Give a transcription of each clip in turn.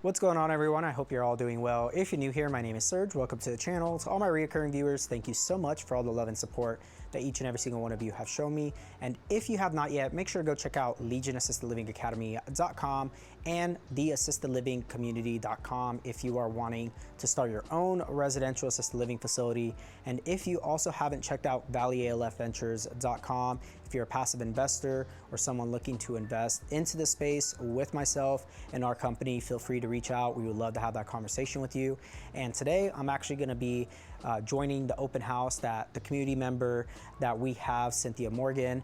What's going on, everyone? I hope you're all doing well. If you're new here, my name is Serge. Welcome to the channel. To all my recurring viewers, thank you so much for all the love and support that each and every single one of you have shown me. And if you have not yet, make sure to go check out legionassistedlivingacademy.com and theassistedlivingcommunity.com if you are wanting to start your own residential assisted living facility. And if you also haven't checked out valleyalfventures.com, if you're a passive investor or someone looking to invest into the space with myself and our company, feel free to reach out. We would love to have that conversation with you. And today I'm actually going to be joining the open house that the community member that we have, Cynthia Morgan,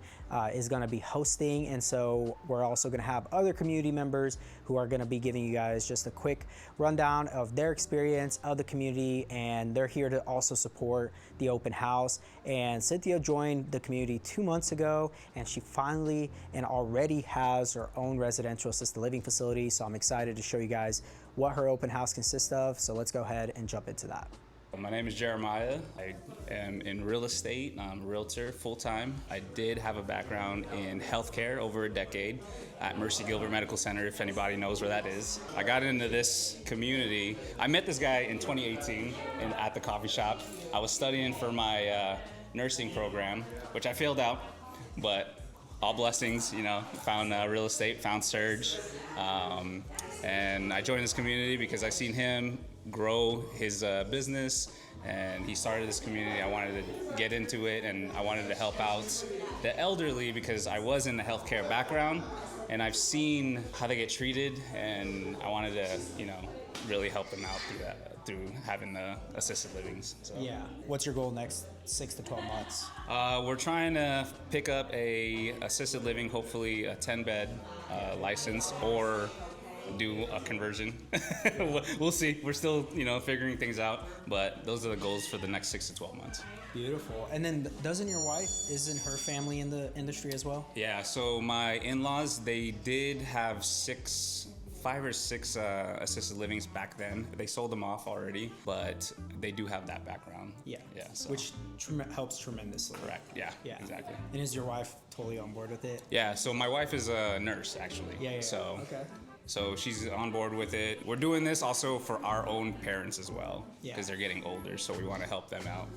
is going to be hosting. And so we're also going to have other community members who are going to be giving you guys just a quick rundown of their experience of the community, and they're here to also support the open house. And Cynthia joined the community 2 months ago, and she finally and already has her own residential assisted living facility. So I'm excited to show you guys what her open house consists of. So let's go ahead and jump into that. My name is Jeremiah. I am in real estate. I'm a realtor full-time. I did have a background in healthcare over a decade at Mercy Gilbert Medical Center, if anybody knows where that is. I got into this community. I met this guy in 2018 at the coffee shop. I was studying for my nursing program, which I failed out, but all blessings, found real estate, found Serge, and I joined this community because I seen him grow his business, and he started this community. I wanted to get into it, and I wanted to help out the elderly because I was in the healthcare background, and I've seen how they get treated, and I wanted to, really help them out through having the assisted livings. So. Yeah. What's your goal next 6 to 12 months? We're trying to pick up a assisted living, hopefully a 10-bed license, or do a conversion. We'll see. We're still, figuring things out, but those are the goals for the next 6 to 12 months. Beautiful. And then isn't her family in the industry as well? Yeah, so my in-laws, they did have 5 or 6 assisted livings back then. They sold them off already, but they do have that background. Yeah. So. Which helps tremendously. Correct. Yeah. Exactly. And is your wife totally on board with it? Yeah. So my wife is a nurse, actually. Yeah. So. Okay. So she's on board with it. We're doing this also for our own parents as well, because they're getting older. So we want to help them out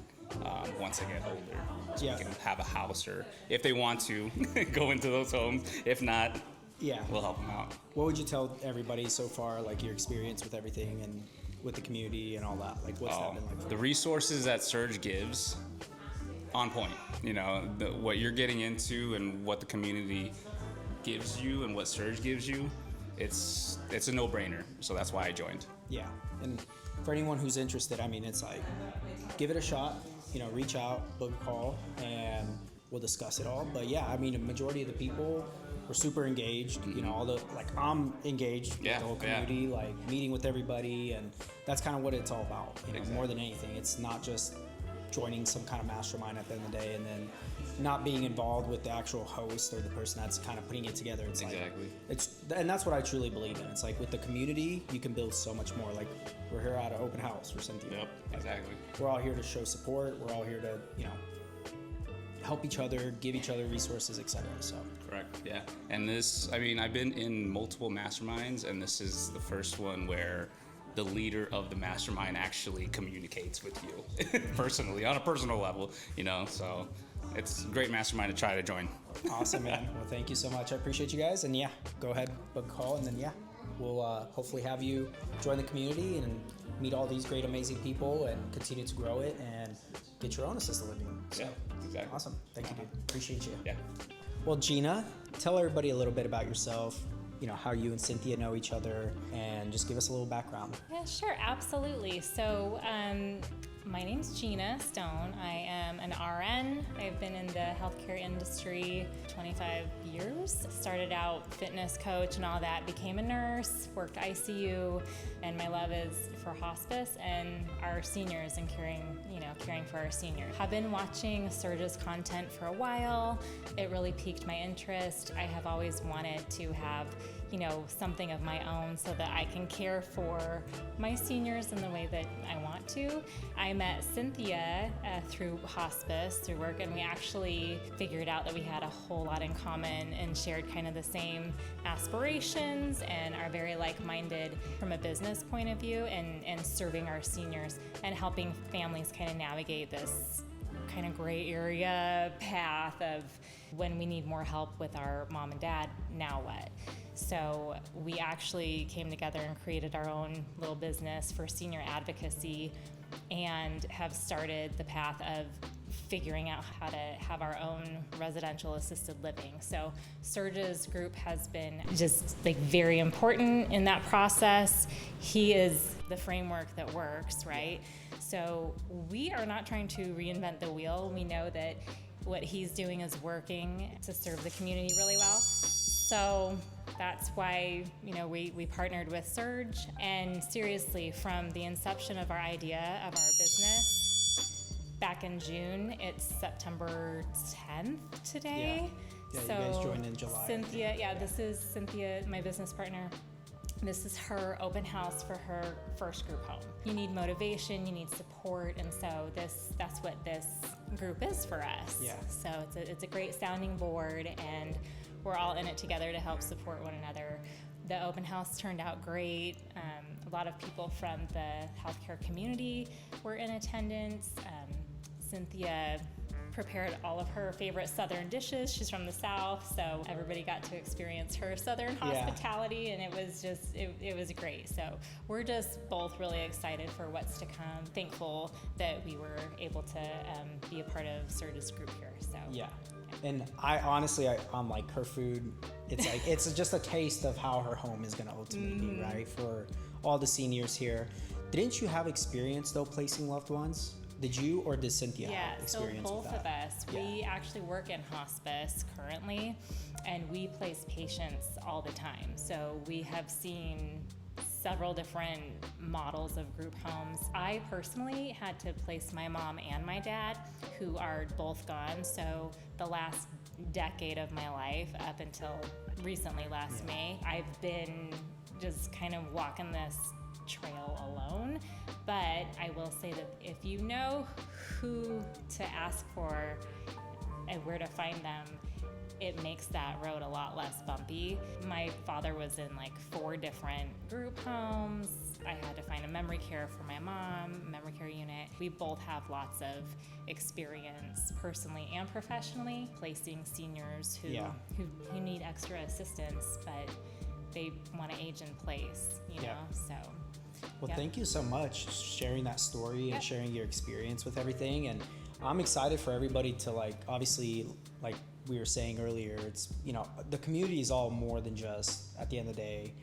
once they get older, so we can have a house, or if they want to go into those homes. If not, we'll help them out. What would you tell everybody so far, like your experience with everything and with the community and all that? Like, what's that been like? The resources that Serge gives, on point. What you're getting into and what the community gives you and what Serge gives you. It's a no-brainer, so that's why I joined. Yeah, and for anyone who's interested, it's like, give it a shot, reach out, book a call, and we'll discuss it all. But yeah, a majority of the people were super engaged, I'm engaged with the whole community, like meeting with everybody, and that's kind of what it's all about, exactly. More than anything. It's not just joining some kind of mastermind at the end of the day and then not being involved with the actual host or the person that's kind of putting it together. It's exactly. And that's what I truly believe in. It's like with the community, you can build so much more. Like we're here at an open house for Cynthia. Yep, exactly. We're all here to show support. We're all here to, help each other, give each other resources, etc. So correct. Yeah. And this, I've been in multiple masterminds, and this is the first one where the leader of the mastermind actually communicates with you personally, on a personal level, so it's a great mastermind to try to join. Awesome, man. Well, thank you so much. I appreciate you guys. And go ahead, book a call, and then we'll hopefully have you join the community and meet all these great, amazing people and continue to grow it and get your own assisted living. So, exactly. Awesome. Thank you, dude. Appreciate you. Yeah. Well, Gina, tell everybody a little bit about yourself, how you and Cynthia know each other, and just give us a little background. Yeah, sure, absolutely. So my name's Gina Stone. I am an RN. I've been in the healthcare industry 25 years. Started out fitness coach and all that, became a nurse, worked ICU, and my love is for hospice and our seniors and caring for our seniors. I've been watching Serge's content for a while. It really piqued my interest. I have always wanted to have something of my own so that I can care for my seniors in the way that I want to. I met Cynthia through hospice, through work, and we actually figured out that we had a whole lot in common and shared kind of the same aspirations and are very like-minded from a business point of view and serving our seniors and helping families kind of navigate this kind of gray area path of when we need more help with our mom and dad, now what? So we actually came together and created our own little business for senior advocacy and have started the path of figuring out how to have our own residential assisted living. So Serge's group has been just like very important in that process. He is the framework that works, right? So we are not trying to reinvent the wheel. We know that what he's doing is working to serve the community really well. So that's why, we partnered with Surge, and seriously, from the inception of our idea of our business back in June, it's September 10th today. Yeah, so you guys joined in July. Cynthia, this is Cynthia, my business partner. This is her open house for her first group home. You need motivation, you need support, and so that's what this group is for us. Yeah. So it's a great sounding board, and we're all in it together to help support one another. The open house turned out great. A lot of people from the healthcare community were in attendance. Cynthia prepared all of her favorite Southern dishes. She's from the South, so everybody got to experience her Southern hospitality, and it was just, it was great. So we're just both really excited for what's to come. Thankful that we were able to be a part of Serge's group here. So Yeah. And I honestly, I'm like, her food, it's like, it's just a taste of how her home is going to ultimately be, right? For all the seniors here. Didn't you have experience though placing loved ones? Did you, or did Cynthia have experience so both with that? of us. Yeah. We actually work in hospice currently, and we place patients all the time. So we have seen several different models of group homes. I personally had to place my mom and my dad, who are both gone. So the last decade of my life, up until recently last May, I've been just kind of walking this trail alone. But I will say that if you know who to ask for and where to find them, it makes that road a lot less bumpy. My father was in like 4 different group homes. I had to find a memory care for my mom, memory care unit. We both have lots of experience personally and professionally placing seniors who need extra assistance, but they want to age in place, you know, so. Well, thank you so much for sharing that story and sharing your experience with everything. And I'm excited for everybody to, like, obviously, like we were saying earlier, it's, the community is all more than just, at the end of the day,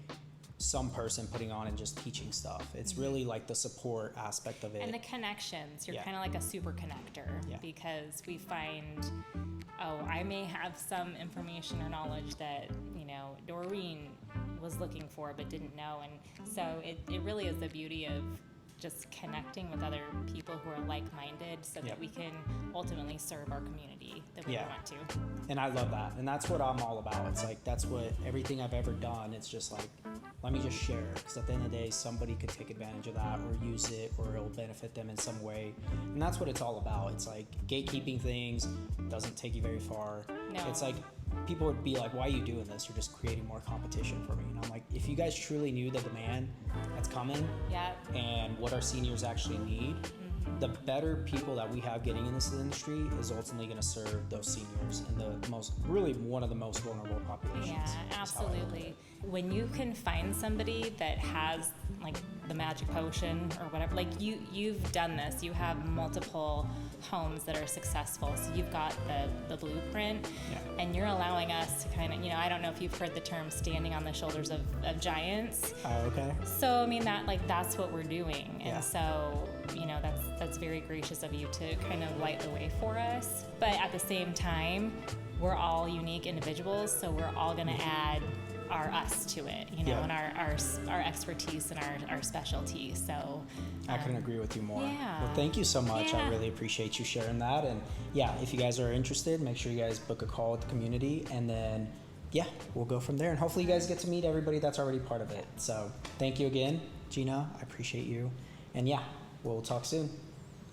some person putting on and just teaching stuff. It's really like the support aspect of it. And the connections. You're kind of like a super connector because we find, I may have some information or knowledge that, Doreen was looking for but didn't know. And so it really is the beauty of just connecting with other people who are like-minded so that we can ultimately serve our community the way we want to. And I love that. And that's what I'm all about. It's like, that's what everything I've ever done, it's just like, let me just share. Because at the end of the day, somebody could take advantage of that or use it, or it'll benefit them in some way. And that's what it's all about. It's like gatekeeping things doesn't take you very far. No. It's like, people would be like, why are you doing this? You're just creating more competition for me. And I'm like, if you guys truly knew the demand that's coming and what our seniors actually need, the better people that we have getting in this industry is ultimately going to serve those seniors and really one of the most vulnerable populations. Yeah, absolutely. When you can find somebody that has like the magic potion or whatever, like you've done this, you have multiple homes that are successful, so you've got the blueprint, and you're allowing us to kind of, I don't know if you've heard the term standing on the shoulders of giants. Oh, okay. So I mean that's what we're doing, and so that's very gracious of you to kind of light the way for us. But at the same time, we're all unique individuals, so we're all going to add our us to it, and our expertise and our specialty. So I couldn't agree with you more. Yeah. Well, thank you so much. I really appreciate you sharing that. And if you guys are interested, make sure you guys book a call with the community, and then yeah, we'll go from there. And hopefully you guys get to meet everybody that's already part of it. So thank you again, Gina. I appreciate you. And yeah, we'll talk soon.